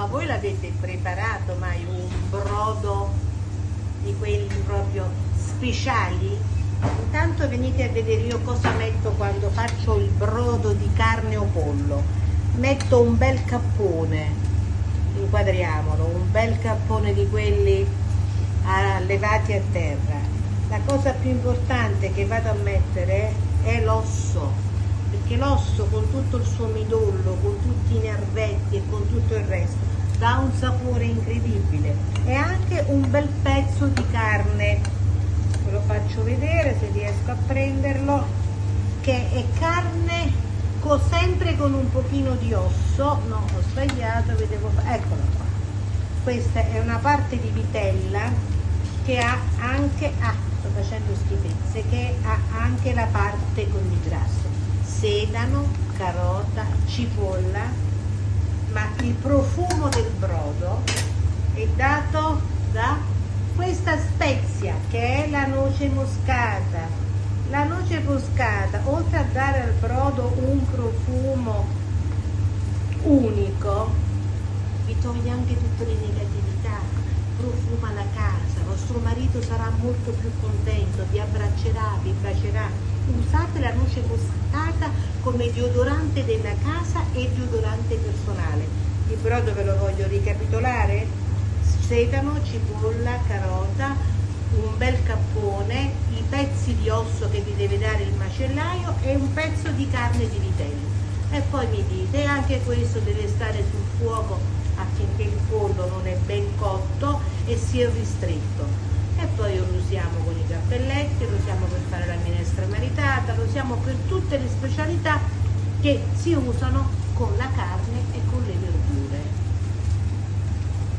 voi l'avete preparato mai un brodo di quelli proprio speciali? Intanto venite a vedere io cosa metto quando faccio il brodo di carne o pollo. Metto un bel cappone, inquadriamolo, un bel cappone di quelli allevati a terra. La cosa più importante che vado a mettere è l'osso, perché l'osso con tutto il suo midollo, con tutti i nervetti e con tutto il resto dà un sapore incredibile. E anche un bel pezzo di carne, ve lo faccio vedere se riesco a prenderlo, che è carne sempre con un pochino di osso. No, ho sbagliato, vedevo, eccola qua. Questa è una parte di vitella che ha anche, sto facendo schifezze, che ha anche la parte con il grasso, sedano, carota, cipolla, ma il profumo del brodo è dato da questa spezia che è la noce moscata. La noce moscata, oltre a dare al brodo un profumo unico, vi toglie anche tutte le negatività, profuma la casa, vostro marito sarà molto più contento, vi abbraccerà, vi bacerà. Usate la noce moscata come deodorante della casa e deodorante personale. Il brodo ve lo voglio ricapitolare: sedano, cipolla, carota, un bel cappone, i pezzi di osso che vi deve dare il macellaio e un pezzo di carne di vitello. E poi mi dite, anche questo deve stare sul fuoco affinché il pollo non è ben cotto e sia ristretto. E poi lo usiamo con i cappelletti, lo usiamo per fare la minestra maritata, lo usiamo per tutte le specialità che si usano con la carne e con le verdure.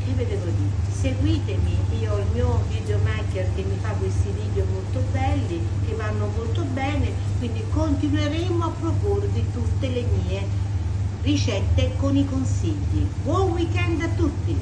Che ve devo dire? Seguitemi, io ho il mio videomaker che mi fa questi video molto belli, che vanno molto bene, quindi continueremo a proporvi tutte le mie ricette con i consigli. Buon weekend a tutti!